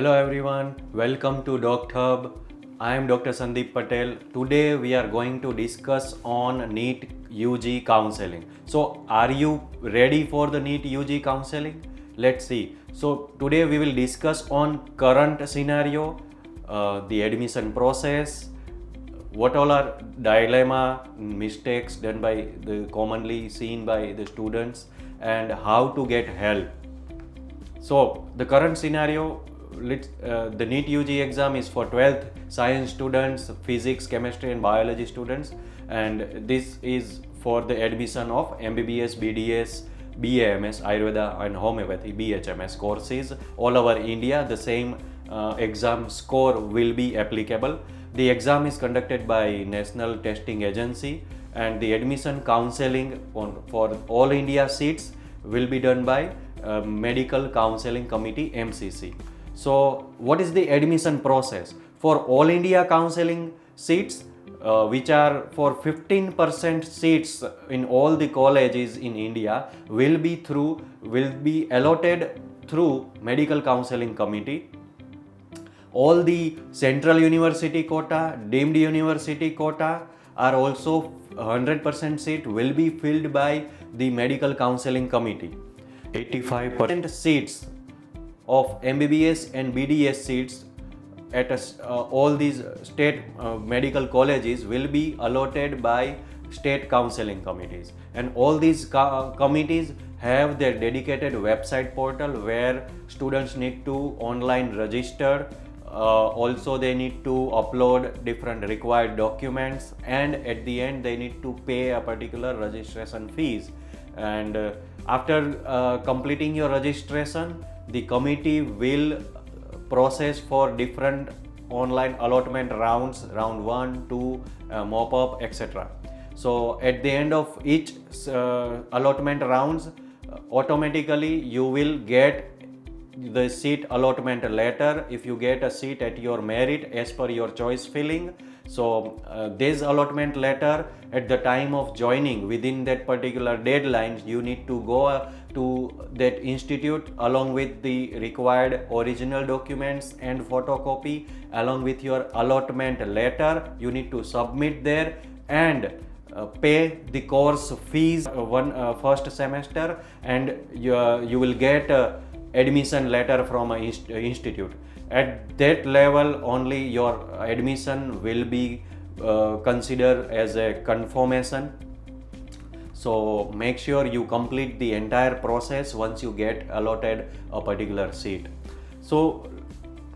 Hello everyone, welcome to DocHub. I am Dr. Sandeep Patel. Today we are going to discuss on NEET UG counseling. So are you ready for the NEET UG counseling? Let's see. So today we will discuss on current scenario, the admission process, what all are dilemma, mistakes done by the commonly seen by the students, and how to get help. So the current scenario, the NEET UG exam is for 12th science students, physics, chemistry and biology students, and this is for the admission of MBBS, BDS, BAMS, Ayurveda and Homeopathy, BHMS courses all over India. The same exam score will be applicable. The exam is conducted by National Testing Agency, and the admission counseling for all India seats will be done by Medical Counseling Committee, MCC. So what is the admission process? For all India counseling seats, which are for 15% seats in all the colleges in India, will be allotted through Medical Counseling Committee. All the central university quota, deemed university quota are also 100% seat will be filled by the Medical Counseling Committee. 85% seats of MBBS and BDS seats at all these state medical colleges will be allotted by state counseling committees, and all these committees have their dedicated website portal where students need to online register. Also they need to upload different required documents, and at the end they need to pay a particular registration fees. And after completing your registration, the committee will process for different online allotment rounds, round 1, 2, mop-up, etc. So at the end of each allotment rounds, automatically you will get the seat allotment letter if you get a seat at your merit as per your choice filling. So this allotment letter, at the time of joining within that particular deadline, you need to go to that institute along with the required original documents and photocopy along with your allotment letter. You need to submit there and pay the course fees first semester, and you will get admission letter from an institute. At that level only your admission will be considered as a confirmation. So make sure you complete the entire process once you get allotted a particular seat. So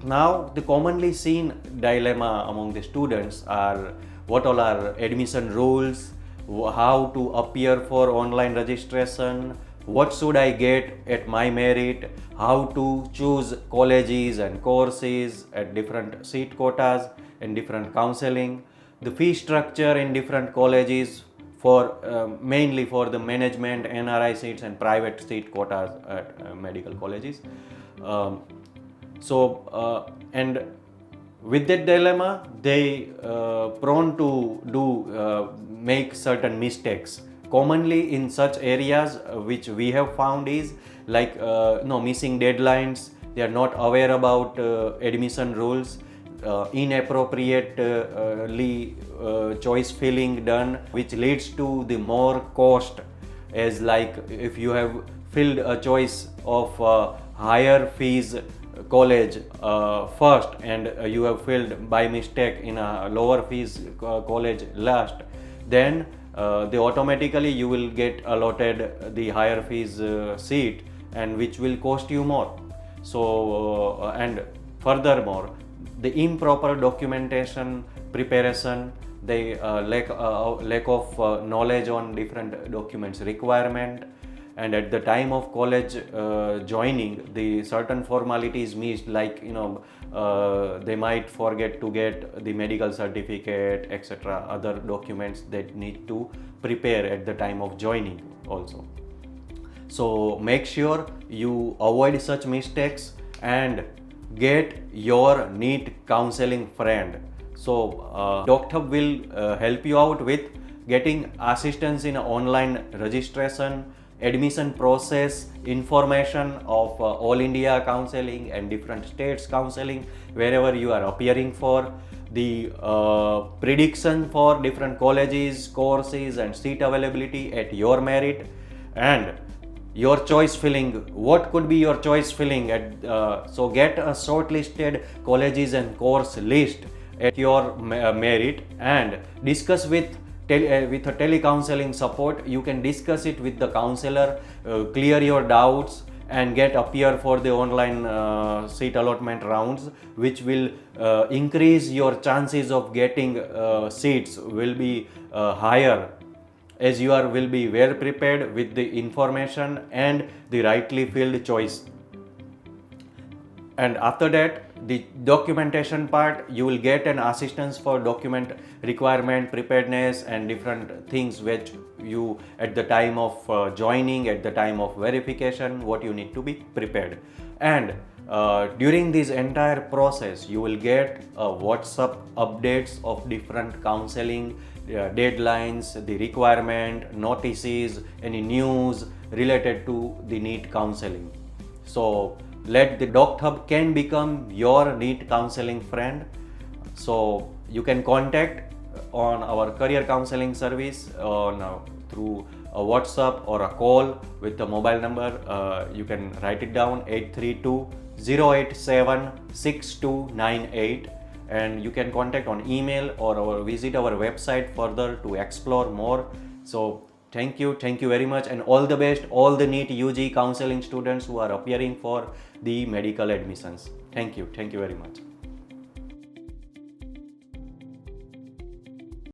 now the commonly seen dilemma among the students are what all are admission rules, how to appear for online registration, what should I get at my merit, how to choose colleges and courses at different seat quotas and different counseling, the fee structure in different colleges for mainly for the management, NRI seats and private seat quotas at medical colleges. And with that dilemma, they prone to make certain mistakes. Commonly in such areas which we have found is like missing deadlines, they are not aware about admission rules, inappropriately choice filling done, which leads to the more cost, as like if you have filled a choice of higher fees college first and you have filled by mistake in a lower fees college last, then automatically you will get allotted the higher fees seat, and which will cost you more. So and furthermore, the improper documentation preparation, the lack of knowledge on different documents requirement, and at the time of college joining, the certain formalities missed, like they might forget to get the medical certificate, etc., other documents that need to prepare at the time of joining also. So make sure you avoid such mistakes and get your NEET counseling friend. So DocHub will help you out with getting assistance in online registration, admission process information of all India counseling and different states counseling wherever you are appearing for, the prediction for different colleges, courses and seat availability at your merit, and your choice filling. What could be your choice filling at so get a shortlisted colleges and course list at your merit, and discuss with with a telecounseling support. You can discuss it with the counselor, clear your doubts and get appear for the online seat allotment rounds, which will increase your chances of getting seats will be higher, as you are will be well prepared with the information and the rightly filled choice. And after that, the documentation part, you will get an assistance for document requirement, preparedness and different things which you at the time of joining, at the time of verification, what you need to be prepared. And during this entire process, you will get WhatsApp updates of different counseling deadlines, the requirement, notices, any news related to the NEET counseling. So let the DocHub can become your NEET counseling friend. So you can contact on our career counseling service on through a WhatsApp or a call with the mobile number. You can write it down 832-087-6298, and you can contact on email or visit our website further to explore more. So thank you very much, and all the best, all the NEET UG counseling students who are appearing for the medical admissions. Thank you very much.